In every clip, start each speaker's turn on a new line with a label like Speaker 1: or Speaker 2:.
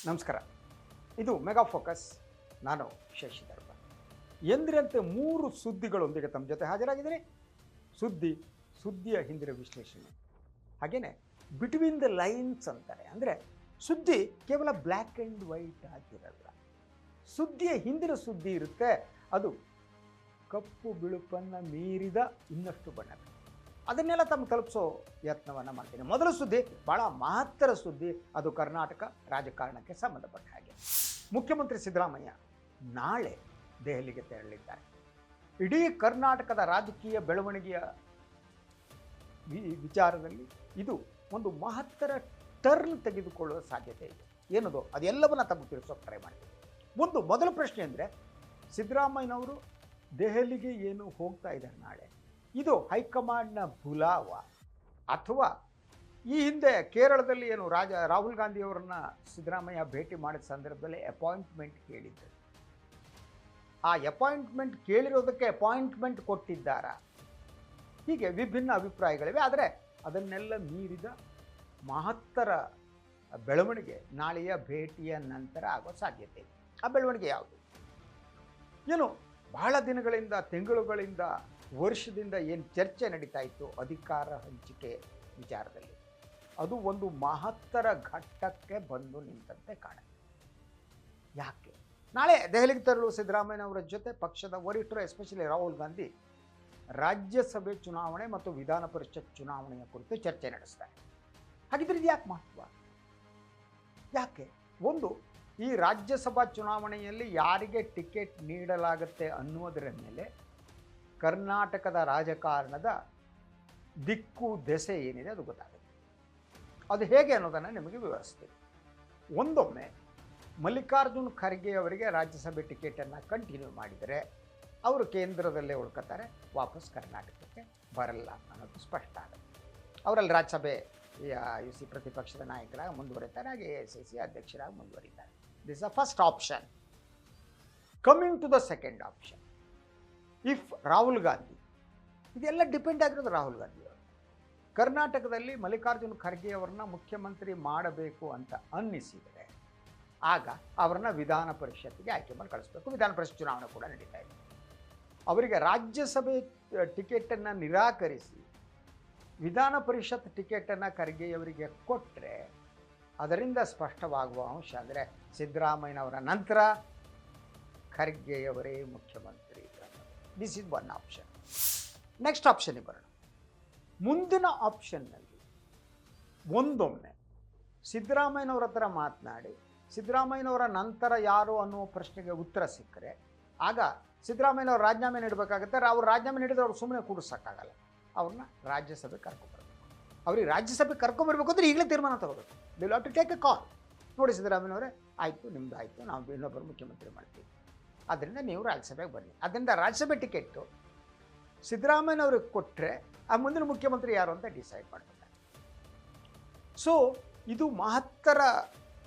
Speaker 1: ನಮಸ್ಕಾರ. ಇದು mega focus. ನಾನು ಶಶಿಧರ್. ಎಂದಿನಂತೆ 3 ಸುದ್ದಿಗಳೊಂದಿಗೆ ತಮ್ಮ ಜೊತೆ ಹಾಜರಾಗಿದ್ದೀನಿ. ಸುದ್ದಿಯ ಹಿಂದಿನ ವಿಶ್ಲೇಷಣೆ, ಹಾಗೆಯೇ ಬಿಟ್ವೀನ್ ದ ಲೈನ್ಸ್ ಅಂತಾರೆ. ಅಂದರೆ ಸುದ್ದಿ ಕೇವಲ ಬ್ಲ್ಯಾಕ್ ಆ್ಯಂಡ್ ವೈಟ್ ಆಗಿರಲ್ಲ. ಸುದ್ದಿಯ ಹಿಂದಿನ ಸುದ್ದಿ ಇರುತ್ತೆ, ಅದು ಕಪ್ಪು ಬಿಳುಪನ್ನು ಮೀರಿದ ಇನ್ನಷ್ಟು ಬಣ್ಣಗಳು. ಅದನ್ನೆಲ್ಲ ತಮ್ಮ ತಲುಪಿಸೋ ಯತ್ನವನ್ನು ಮಾಡ್ತೀನಿ. ಮೊದಲ ಸುದ್ದಿ ಭಾಳ ಮಹತ್ತರ ಸುದ್ದಿ. ಅದು ಕರ್ನಾಟಕ ರಾಜಕಾರಣಕ್ಕೆ ಸಂಬಂಧಪಟ್ಟ ಹಾಗೆ. ಮುಖ್ಯಮಂತ್ರಿ ಸಿದ್ದರಾಮಯ್ಯ ನಾಳೆ ದೆಹಲಿಗೆ ತೆರಳಿದ್ದಾರೆ. ಇಡೀ ಕರ್ನಾಟಕದ ರಾಜಕೀಯ ಬೆಳವಣಿಗೆಯ ವಿಚಾರದಲ್ಲಿ ಇದು ಒಂದು ಮಹತ್ತರ ಟರ್ನ್ ತೆಗೆದುಕೊಳ್ಳುವ ಸಾಧ್ಯತೆ ಇದೆ. ಏನದು ಅದೆಲ್ಲವನ್ನ ತಮಗೆ ತಿಳಿಸೋಕೆ ಟ್ರೈ ಮಾಡ್ತೀವಿ. ಮೊದಲ ಪ್ರಶ್ನೆ ಅಂದರೆ, ಸಿದ್ದರಾಮಯ್ಯನವರು ದೆಹಲಿಗೆ ಏನು ಹೋಗ್ತಾ ಇದ್ದಾರೆ ನಾಳೆ, ಇದು ಹೈಕಮಾಂಡ್ನ ಬುಲಾವ ಅಥವಾ ಈ ಹಿಂದೆ ಕೇರಳದಲ್ಲಿ ಏನು ರಾಹುಲ್ ಗಾಂಧಿಯವರನ್ನು ಸಿದ್ದರಾಮಯ್ಯ ಭೇಟಿ ಮಾಡಿದ ಸಂದರ್ಭದಲ್ಲಿ ಅಪಾಯಿಂಟ್ಮೆಂಟ್ ಕೇಳಿದ್ದರು. ಆ ಅಪಾಯಿಂಟ್ಮೆಂಟ್ ಕೇಳಿರೋದಕ್ಕೆ ಅಪಾಯಿಂಟ್ಮೆಂಟ್ ಕೊಟ್ಟಿದ್ದಾರಾ? ಹೀಗೆ ವಿಭಿನ್ನ ಅಭಿಪ್ರಾಯಗಳಿವೆ. ಆದರೆ ಅದನ್ನೆಲ್ಲ ಮೀರಿದ ಮಹತ್ತರ ಬೆಳವಣಿಗೆ ನಾಳೆಯ ಭೇಟಿಯ ನಂತರ ಆಗೋ ಸಾಧ್ಯತೆ ಇದೆ. ಆ ಬೆಳವಣಿಗೆ ಯಾವುದು? ಏನು ಬಹಳ ದಿನಗಳಿಂದ, ತಿಂಗಳುಗಳಿಂದ, ವರ್ಷದಿಂದ ಏನು ಚರ್ಚೆ ನಡೀತಾ ಇತ್ತು ಅಧಿಕಾರ ಹಂಚಿಕೆ ವಿಚಾರದಲ್ಲಿ, ಅದು ಒಂದು ಮಹತ್ತರ ಘಟ್ಟಕ್ಕೆ ಬಂದು ನಿಂತಂತೆ ಕಾಣುತ್ತೆ. ಯಾಕೆ ನಾಳೆ ದೆಹಲಿಗೆ ತೆರಳುವ ಸಿದ್ದರಾಮಯ್ಯನವರ ಜೊತೆ ಪಕ್ಷದ ವರಿಷ್ಠರು, ಎಸ್ಪೆಷಲಿ ರಾಹುಲ್ ಗಾಂಧಿ, ರಾಜ್ಯಸಭೆ ಚುನಾವಣೆ ಮತ್ತು ವಿಧಾನ ಪರಿಷತ್ ಚುನಾವಣೆಯ ಕುರಿತು ಚರ್ಚೆ ನಡೆಸ್ತಾರೆ. ಹಾಗಿದ್ರೆ ಇದು ಯಾಕೆ ಮಹತ್ವ? ಯಾಕೆ? ಒಂದು, ಈ ರಾಜ್ಯಸಭಾ ಚುನಾವಣೆಯಲ್ಲಿ ಯಾರಿಗೆ ಟಿಕೆಟ್ ನೀಡಲಾಗುತ್ತೆ ಅನ್ನೋದರ ಮೇಲೆ ಕರ್ನಾಟಕದ ರಾಜಕಾರಣದ ದಿಕ್ಕು ದೆಸೆ ಏನಿದೆ ಅದು ಗೊತ್ತಾಗುತ್ತೆ. ಅದು ಹೇಗೆ ಅನ್ನೋದನ್ನು ನಿಮಗೆ ವಿವರಿಸ್ತೀನಿ. ಒಂದೊಮ್ಮೆ ಮಲ್ಲಿಕಾರ್ಜುನ್ ಖರ್ಗೆ ಅವರಿಗೆ ರಾಜ್ಯಸಭೆ ಟಿಕೆಟನ್ನು ಕಂಟಿನ್ಯೂ ಮಾಡಿದರೆ ಅವರು ಕೇಂದ್ರದಲ್ಲೇ ಉಳ್ಕೊತಾರೆ, ವಾಪಸ್ ಕರ್ನಾಟಕಕ್ಕೆ ಬರಲ್ಲ ಅನ್ನೋದು ಸ್ಪಷ್ಟ ಆಗುತ್ತೆ. ಅವರಲ್ಲಿ ರಾಜ್ಯಸಭೆ ಪ್ರತಿಪಕ್ಷದ ನಾಯಕರಾಗಿ ಮುಂದುವರಿತಾರೆ, ಹಾಗೆ AICC ಅಧ್ಯಕ್ಷರಾಗಿ ಮುಂದುವರಿತಾರೆ. This is the first option. Coming to the second option, if Rahul Gandhi, ಇದೆಲ್ಲ ಡಿಪೆಂಡ್ ಆಗಿರೋದು ರಾಹುಲ್ ಗಾಂಧಿ ಅವರು, ಕರ್ನಾಟಕದಲ್ಲಿ ಮಲ್ಲಿಕಾರ್ಜುನ್ ಖರ್ಗೆ ಅವರನ್ನ ಮುಖ್ಯಮಂತ್ರಿ ಮಾಡಬೇಕು ಅಂತ ಅನ್ನಿಸಿದರೆ ಆಗ ಅವರನ್ನ ವಿಧಾನ ಪರಿಷತ್ಗೆ ಆಯ್ಕೆ ಮಾಡಿ ಕಳಿಸ್ಬೇಕು. ವಿಧಾನ ಪರಿಷತ್ ಚುನಾವಣೆ ಕೂಡ ನಡೀತಾ ಇದೆ. ಅವರಿಗೆ ರಾಜ್ಯಸಭೆ ಟಿಕೆಟನ್ನು ನಿರಾಕರಿಸಿ ವಿಧಾನ ಪರಿಷತ್ ಟಿಕೆಟನ್ನು ಖರ್ಗೆಯವರಿಗೆ ಕೊಟ್ಟರೆ ಅದರಿಂದ ಸ್ಪಷ್ಟವಾಗುವ ಅಂಶ ಅಂದರೆ ಸಿದ್ದರಾಮಯ್ಯನವರ ನಂತರ ಖರ್ಗೆಯವರೇ ಮುಖ್ಯಮಂತ್ರಿ. This is one option. Next ಆಪ್ಷನ್ಗೆ ಬರೋಣ. ಮುಂದಿನ ಆಪ್ಷನ್ನಲ್ಲಿ ಒಂದೊಮ್ಮೆ ಸಿದ್ದರಾಮಯ್ಯನವರ ಹತ್ರ ಮಾತನಾಡಿ ಸಿದ್ದರಾಮಯ್ಯನವರ ನಂತರ ಯಾರು ಅನ್ನುವ ಪ್ರಶ್ನೆಗೆ ಉತ್ತರ ಸಿಕ್ಕರೆ ಆಗ ಸಿದ್ದರಾಮಯ್ಯನವರು ರಾಜೀನಾಮೆ ನೀಡಬೇಕಾಗುತ್ತೆ. ಅವ್ರು ರಾಜೀನಾಮೆ ನೀಡಿದ್ರೆ ಅವ್ರು ಸುಮ್ಮನೆ ಕೂಡಿಸೋಕ್ಕಾಗಲ್ಲ. ಅವ್ರನ್ನ ರಾಜ್ಯಸಭೆ ಕರ್ಕೊಂಬರ್ಬೇಕು. ಅವ್ರಿಗೆ ರಾಜ್ಯಸಭೆ ಕರ್ಕೊಂಬರ್ಬೇಕು ಅಂದರೆ ಈಗಲೇ ತೀರ್ಮಾನ ತಗೋಬೇಕು. They will have to take a call. ನೋಡಿ ಸಿದ್ದರಾಮಯ್ಯನವರೇ, ಆಯಿತು, ನಿಮ್ಮದು ಆಯಿತು, ನಾವು ಇನ್ನೊಬ್ಬರು ಮುಖ್ಯಮಂತ್ರಿ ಮಾಡ್ತೀವಿ, ಆದ್ದರಿಂದ ನೀವು ರಾಜ್ಯಸಭೆಗೆ ಬನ್ನಿ. ಅದರಿಂದ ರಾಜ್ಯಸಭೆ ಟಿಕೆಟು ಸಿದ್ದರಾಮಯ್ಯನವ್ರಿಗೆ ಕೊಟ್ಟರೆ ಆ ಮುಂದಿನ ಮುಖ್ಯಮಂತ್ರಿ ಯಾರು ಅಂತ ಡಿಸೈಡ್ ಮಾಡ್ತಾರೆ. ಸೊ ಇದು ಮಹತ್ತರ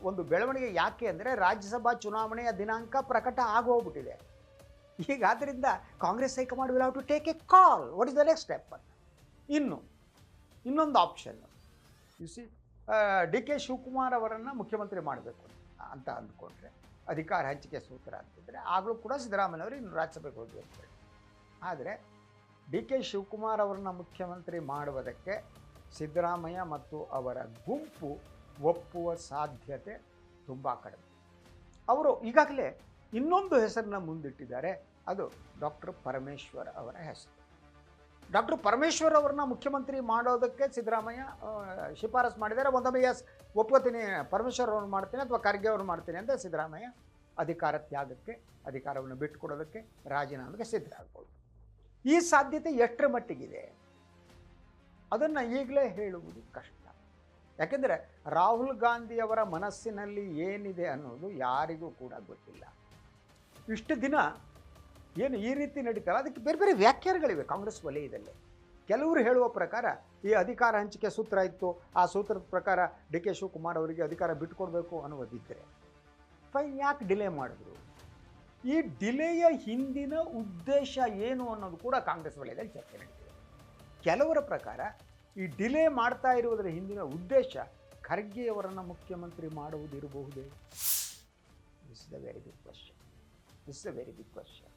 Speaker 1: ಒಂದು ಬೆಳವಣಿಗೆ. ಯಾಕೆ ಅಂದರೆ ರಾಜ್ಯಸಭಾ ಚುನಾವಣೆಯ ದಿನಾಂಕ ಪ್ರಕಟ ಆಗೋಗ್ಬಿಟ್ಟಿದೆ. ಈಗ ಆದ್ದರಿಂದ Congress high command will have to take a call. What is the next step ಅಂತ. ಇನ್ನೊಂದು ಆಪ್ಷನ್ನು, DK ಶಿವಕುಮಾರ್ ಅವರನ್ನು ಮುಖ್ಯಮಂತ್ರಿ ಮಾಡಬೇಕು ಅಂತ ಅಂದ್ಕೊಂಡ್ರೆ, ಅಧಿಕಾರ ಹಂಚಿಕೆ ಸೂತ್ರ ಅಂತಿದ್ರೆ ಆಗಲೂ ಕೂಡ ಸಿದ್ದರಾಮಯ್ಯನವರು ಇನ್ನು ರಾಜ್ಯಸಭೆಗೆ ಹೋಗಿ ಅಂತೇಳಿ. ಆದರೆ DK ಶಿವಕುಮಾರ್ ಅವರನ್ನು ಮುಖ್ಯಮಂತ್ರಿ ಮಾಡುವುದಕ್ಕೆ ಸಿದ್ದರಾಮಯ್ಯ ಮತ್ತು ಅವರ ಗುಂಪು ಒಪ್ಪುವ ಸಾಧ್ಯತೆ ತುಂಬ ಕಡಿಮೆ. ಅವರು ಈಗಾಗಲೇ ಇನ್ನೊಂದು ಹೆಸರನ್ನ ಮುಂದಿಟ್ಟಿದ್ದಾರೆ, ಅದು ಡಾಕ್ಟರ್ ಪರಮೇಶ್ವರ್ ಅವರ ಹೆಸರು. ಡಾಕ್ಟರ್ ಪರಮೇಶ್ವರ್ ಅವರನ್ನ ಮುಖ್ಯಮಂತ್ರಿ ಮಾಡೋದಕ್ಕೆ ಸಿದ್ದರಾಮಯ್ಯ ಶಿಫಾರಸು ಮಾಡಿದ್ದಾರೆ. ಒಂದೊಮ್ಮೆ ಒಪ್ಕೋತೀನಿ, ಪರಮೇಶ್ವರ್ ಅವ್ರನ್ನ ಮಾಡ್ತೀನಿ ಅಥವಾ ಖರ್ಗೆ ಅವ್ರನ್ನ ಮಾಡ್ತೀನಿ ಅಂತ ಸಿದ್ದರಾಮಯ್ಯ ಅಧಿಕಾರ ತ್ಯಾಗಕ್ಕೆ, ಅಧಿಕಾರವನ್ನು ಬಿಟ್ಟುಕೊಡೋದಕ್ಕೆ, ರಾಜೀನಾಮೆಗೆ ಸಿದ್ಧರಾಗ್ಬೋದು. ಈ ಸಾಧ್ಯತೆ ಎಷ್ಟರ ಮಟ್ಟಿಗಿದೆ ಅದನ್ನು ಈಗಲೇ ಹೇಳುವುದು ಕಷ್ಟ. ಯಾಕೆಂದರೆ ರಾಹುಲ್ ಗಾಂಧಿಯವರ ಮನಸ್ಸಿನಲ್ಲಿ ಏನಿದೆ ಅನ್ನೋದು ಯಾರಿಗೂ ಕೂಡ ಗೊತ್ತಿಲ್ಲ. ಇಷ್ಟು ದಿನ ಏನು ಈ ರೀತಿ ನಡೀತಲ್ಲ, ಅದಕ್ಕೆ ಬೇರೆ ಬೇರೆ ವ್ಯಾಖ್ಯಾನಗಳಿವೆ ಕಾಂಗ್ರೆಸ್ ವಲಯದಲ್ಲಿ. ಕೆಲವರು ಹೇಳುವ ಪ್ರಕಾರ ಈ ಅಧಿಕಾರ ಹಂಚಿಕೆ ಸೂತ್ರ ಇತ್ತು, ಆ ಸೂತ್ರದ ಪ್ರಕಾರ DK ಶಿವಕುಮಾರ್ ಅವರಿಗೆ ಅಧಿಕಾರ ಬಿಟ್ಟುಕೊಡ್ಬೇಕು ಅನ್ನೋದಿದ್ದರೆ ಫೈನ್, ಯಾಕೆ ಡಿಲೇ ಮಾಡಿದ್ರು? ಈ ಡಿಲೇಯ ಹಿಂದಿನ ಉದ್ದೇಶ ಏನು ಅನ್ನೋದು ಕೂಡ ಕಾಂಗ್ರೆಸ್ ವಲಯದಲ್ಲಿ ಚರ್ಚೆ ನಡೀತಿದೆ. ಕೆಲವರ ಪ್ರಕಾರ ಈ ಡಿಲೇ ಮಾಡ್ತಾ ಇರುವುದರ ಹಿಂದಿನ ಉದ್ದೇಶ ಖರ್ಗೆಯವರನ್ನು ಮುಖ್ಯಮಂತ್ರಿ ಮಾಡುವುದಿರಬಹುದೇ? This is a very big question.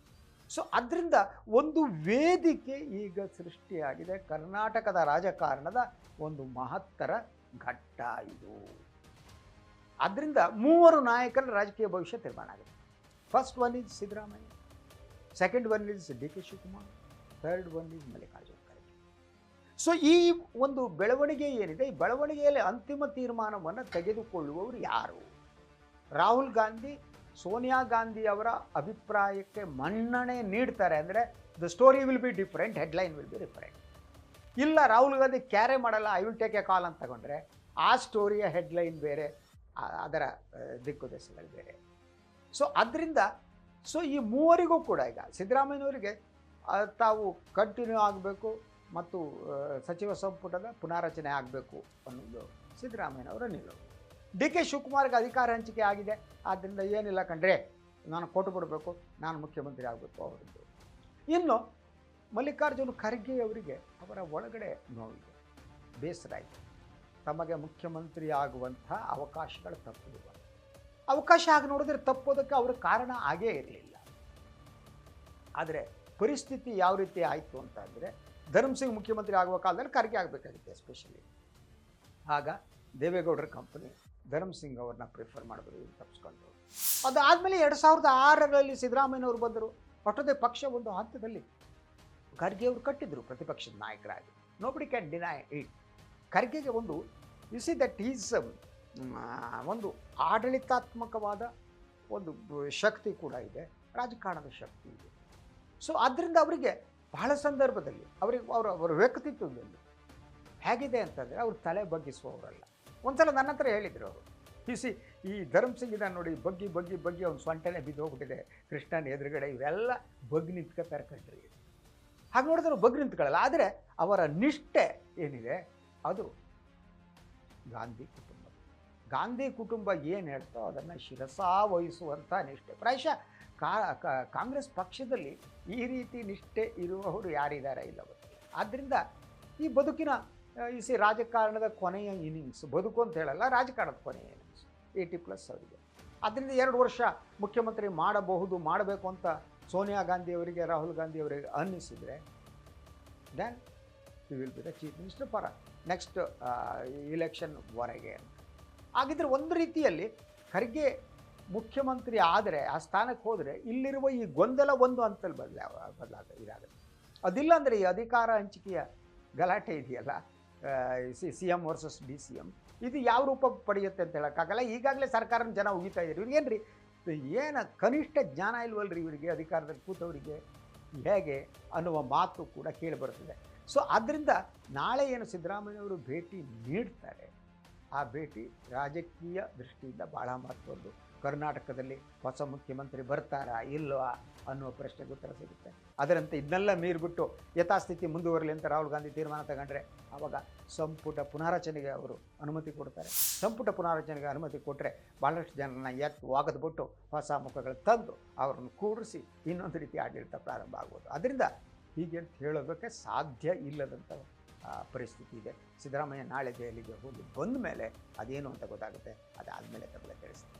Speaker 1: So ಅದರಿಂದ ಒಂದು ವೇದಿಕೆ ಈಗ ಸೃಷ್ಟಿಯಾಗಿದೆ. ಕರ್ನಾಟಕದ ರಾಜಕಾರಣದ ಒಂದು ಮಹತ್ತರ ಘಟ್ಟ ಇದು. ಅದರಿಂದ 3 ನಾಯಕರ ರಾಜಕೀಯ ಭವಿಷ್ಯ ತೀರ್ಮಾನ ಆಗಿದೆ. First one is Siddaramaiah, second one is D K Shivakumar, third one is Mallikarjuna Kharge. So ಈ ಒಂದು ಬೆಳವಣಿಗೆ ಏನಿದೆ, ಈ ಬೆಳವಣಿಗೆಯಲ್ಲಿ ಅಂತಿಮ ತೀರ್ಮಾನವನ್ನು ತೆಗೆದುಕೊಳ್ಳುವವರು ಯಾರು? ರಾಹುಲ್ ಗಾಂಧಿ ಸೋನಿಯಾ ಗಾಂಧಿ ಅವರ ಅಭಿಪ್ರಾಯಕ್ಕೆ ಮನ್ನಣೆ ನೀಡ್ತಾರೆ ಅಂದರೆ the story will be different, headline will be different. ಇಲ್ಲ ರಾಹುಲ್ ಗಾಂಧಿ ಕ್ಯಾರೆ ಮಾಡಲ್ಲ, ಐ ವಿಲ್ ಟೇಕ್ ಎ ಕಾಲ್ ಅಂತ ತಗೊಂಡ್ರೆ ಆ ಸ್ಟೋರಿಯ ಹೆಡ್ಲೈನ್ ಬೇರೆ, ಅದರ ದಿಕ್ಕುದೆಸೆಗಳು ಬೇರೆ. ಸೊ ಅದರಿಂದ ಈ ಮೂವರಿಗೂ ಕೂಡ ಈಗ ಸಿದ್ದರಾಮಯ್ಯನವರಿಗೆ ತಾವು ಕಂಟಿನ್ಯೂ ಆಗಬೇಕು ಮತ್ತು ಸಚಿವ ಸಂಪುಟದ ಪುನಾರಚನೆ ಆಗಬೇಕು ಅನ್ನೋದು ಸಿದ್ದರಾಮಯ್ಯನವರ ನಿಲುವು. ಡಿ ಕೆ ಶಿವಕುಮಾರ್ಗೆ ಅಧಿಕಾರ ಹಂಚಿಕೆ ಆಗಿದೆ, ಆದ್ದರಿಂದ ಏನಿಲ್ಲ ಕಂಡ್ರೆ ನಾನು ಕೊಟ್ಟು ಬಿಡಬೇಕು, ನಾನು ಮುಖ್ಯಮಂತ್ರಿ ಆಗಬೇಕು ಅವರದ್ದು. ಇನ್ನು ಮಲ್ಲಿಕಾರ್ಜುನ ಖರ್ಗೆ ಅವರಿಗೆ ಅವರ ಒಳಗಡೆ ನೋವಿದೆ, ಬೇಸರ ಆಯಿತು. ತಮಗೆ ಮುಖ್ಯಮಂತ್ರಿ ಆಗುವಂಥ ಅವಕಾಶಗಳು ತಪ್ಪಿರುವ ಅವಕಾಶ ಆಗಿ ನೋಡಿದ್ರೆ ತಪ್ಪೋದಕ್ಕೆ ಅವ್ರ ಕಾರಣ ಆಗೇ ಇರಲಿಲ್ಲ. ಆದರೆ ಪರಿಸ್ಥಿತಿ ಯಾವ ರೀತಿ ಆಯಿತು ಅಂತ ಅಂದರೆ ಧರ್ಮಸಿಂಗ್ ಮುಖ್ಯಮಂತ್ರಿ ಆಗುವ ಕಾಲದಲ್ಲಿ ಖರ್ಗೆ ಆಗಬೇಕಾಗಿತ್ತು ಎಸ್ಪೆಷಲಿ. ಆಗ ದೇವೇಗೌಡರ ಕಂಪನಿ ಧರ್ಮಸಿಂಗ್ ಅವ್ರನ್ನ ಪ್ರಿಫರ್ ಮಾಡಿದ್ರು, ತಪ್ಪಿಸ್ಕೊಂಡ್ರು. ಅದಾದಮೇಲೆ 2006ರಲ್ಲಿ ಸಿದ್ದರಾಮಯ್ಯನವರು ಬಂದರು. ಒಟ್ಟದೆ ಪಕ್ಷ ಒಂದು ಹಂತದಲ್ಲಿ ಖರ್ಗೆ ಅವರು ಕಟ್ಟಿದ್ರು ಪ್ರತಿಪಕ್ಷದ ನಾಯಕರಾಗಿ. Nobody can deny it. ಖರ್ಗೆಗೆ ಒಂದು ಯು ಸಿ ದಟ್ ಈಸ್ ಒಂದು ಆಡಳಿತಾತ್ಮಕವಾದ ಒಂದು ಶಕ್ತಿ ಕೂಡ ಇದೆ, ರಾಜಕಾರಣದ ಶಕ್ತಿ ಇದೆ. ಸೊ ಆದ್ದರಿಂದ ಅವರಿಗೆ ಬಹಳ ಸಂದರ್ಭದಲ್ಲಿ ಅವರ ವ್ಯಕ್ತಿತ್ವದಲ್ಲಿ ಹೇಗಿದೆ ಅಂತಂದರೆ ಅವರು ತಲೆ ಬಗ್ಗಿಸುವವರಲ್ಲ. ಒಂದ್ಸಲ ನನ್ನ ಹತ್ರ ಹೇಳಿದರು ಅವರು, ಈ ಧರ್ಮಸಿಂಗ್ ಇದ್ದಾನೆ ನೋಡಿ, ಬಗ್ಗಿ ಅವ್ನು ಸೊಂಟನೆ ಬಿದ್ದು ಹೋಗ್ಬಿಟ್ಟಿದೆ ಕೃಷ್ಣನ ಎದುರುಗಡೆ, ಇವೆಲ್ಲ ಬಗ್ಗಿ ನಿಂತ್ಕೊತಾರೆ ಕಣ್ರಿ. ಹಾಗೆ ನೋಡಿದ್ರೆ ಬಗ್ಗಿ ನಿಂತ್ಕೊಳ್ಳಲ್ಲ. ಆದರೆ ಅವರ ನಿಷ್ಠೆ ಏನಿದೆ ಅದು ಗಾಂಧಿ ಕುಟುಂಬ ಏನು ಹೇಳ್ತೋ ಅದನ್ನು ಶಿರಸಾವಹಿಸುವಂಥ ನಿಷ್ಠೆ. ಪ್ರಾಯಶಃ ಕಾಂಗ್ರೆಸ್ ಪಕ್ಷದಲ್ಲಿ ಈ ರೀತಿ ನಿಷ್ಠೆ ಇರುವವರು ಯಾರಿದ್ದಾರೆ ಇಲ್ಲ ಗೊತ್ತಿಲ್ಲ. ಆದ್ದರಿಂದ ಈ ಬದುಕಿನ ರಾಜಕಾರಣದ ಕೊನೆಯ ಇನ್ನಿಂಗ್ಸ್, ಬದುಕು ಅಂತ ಹೇಳಲ್ಲ, ರಾಜಕಾರಣದ ಕೊನೆಯ ಇನ್ನಿಂಗ್ಸ್ 80+ ಅವರಿಗೆ. ಅದರಿಂದ 2 ವರ್ಷ ಮುಖ್ಯಮಂತ್ರಿ ಮಾಡಬೇಕು ಅಂತ ಸೋನಿಯಾ ಗಾಂಧಿ ಅವರಿಗೆ, ರಾಹುಲ್ ಗಾಂಧಿ ಅವರಿಗೆ ಅನ್ನಿಸಿದರೆ then you will be the chief minister for next ಇಲೆಕ್ಷನ್ವರೆಗೆ ಅಂತ. ಹಾಗಿದ್ರೆ ಒಂದು ರೀತಿಯಲ್ಲಿ ಖರ್ಗೆ ಮುಖ್ಯಮಂತ್ರಿ ಆದರೆ, ಆ ಸ್ಥಾನಕ್ಕೆ ಹೋದರೆ ಇಲ್ಲಿರುವ ಈ ಗೊಂದಲ ಒಂದು ಹಂತದಲ್ಲಿ ಇದಾಗುತ್ತೆ. ಅದಿಲ್ಲ ಅಂದರೆ ಈ ಅಧಿಕಾರ ಹಂಚಿಕೆಯ ಗಲಾಟೆ ಇದೆಯಲ್ಲ, CM ವರ್ಸಸ್ DCM, ಇದು ಯಾವ ರೂಪ ಪಡೆಯುತ್ತೆ ಅಂತ ಹೇಳೋಕ್ಕಾಗಲ್ಲ. ಈಗಾಗಲೇ ಸರ್ಕಾರನ ಜನ ಉಗಿತಾ ಇದ್ದಾರೆ. ಇವ್ರಿಗೇನು ಏನು ಕನಿಷ್ಠ ಜ್ಞಾನ ಇಲ್ವಲ್ರಿ ಇವರಿಗೆ, ಅಧಿಕಾರದಲ್ಲಿ ಕೂತವರಿಗೆ ಹೇಗೆ ಅನ್ನುವ ಮಾತು ಕೂಡ ಕೇಳಿಬರ್ತದೆ. ಸೊ ಆದ್ದರಿಂದ ನಾಳೆ ಏನು ಸಿದ್ದರಾಮಯ್ಯವರು ಭೇಟಿ ನೀಡ್ತಾರೆ, ಆ ಭೇಟಿ ರಾಜಕೀಯ ದೃಷ್ಟಿಯಿಂದ ಭಾಳ ಮಹತ್ವದ್ದು. ಕರ್ನಾಟಕದಲ್ಲಿ ಹೊಸ ಮುಖ್ಯಮಂತ್ರಿ ಬರ್ತಾರಾ ಇಲ್ವಾ ಅನ್ನುವ ಪ್ರಶ್ನೆಗೆ ಉತ್ತರ ಸಿಗುತ್ತೆ. ಅದರಂತೆ ಇದನ್ನೆಲ್ಲ ಮೀರಿಬಿಟ್ಟು ಯಥಾಸ್ಥಿತಿ ಮುಂದುವರಲಿ ಅಂತ ರಾಹುಲ್ ಗಾಂಧಿ ತೀರ್ಮಾನ ತಗೊಂಡ್ರೆ ಆವಾಗ ಸಂಪುಟ ಪುನಾರಚನೆಗೆ ಅವರು ಅನುಮತಿ ಕೊಡ್ತಾರೆ. ಸಂಪುಟ ಪುನಾರಚನೆಗೆ ಅನುಮತಿ ಕೊಟ್ಟರೆ ಭಾಳಷ್ಟು ಜನರನ್ನ ಒಗೆದ್ಬಿಟ್ಟು ಹೊಸ ಮುಖಗಳು ತಂದು ಅವರನ್ನು ಕೂಡಿಸಿ ಇನ್ನೊಂದು ರೀತಿ ಆಡಳಿತ ಪ್ರಾರಂಭ ಆಗ್ಬೋದು. ಅದರಿಂದ ಹೀಗೆ ಅಂತ ಹೇಳೋದಕ್ಕೆ ಸಾಧ್ಯ ಇಲ್ಲದಂಥ ಪರಿಸ್ಥಿತಿ ಇದೆ. ಸಿದ್ದರಾಮಯ್ಯ ನಾಳೆ ದೆಹಲಿಗೆ ಹೋಗಿ ಬಂದ ಮೇಲೆ ಅದೇನು ಅಂತ ಗೊತ್ತಾಗುತ್ತೆ. ಅದಾದಮೇಲೆ ತಮಗೆ ತಿಳಿಸ್ತೀನಿ.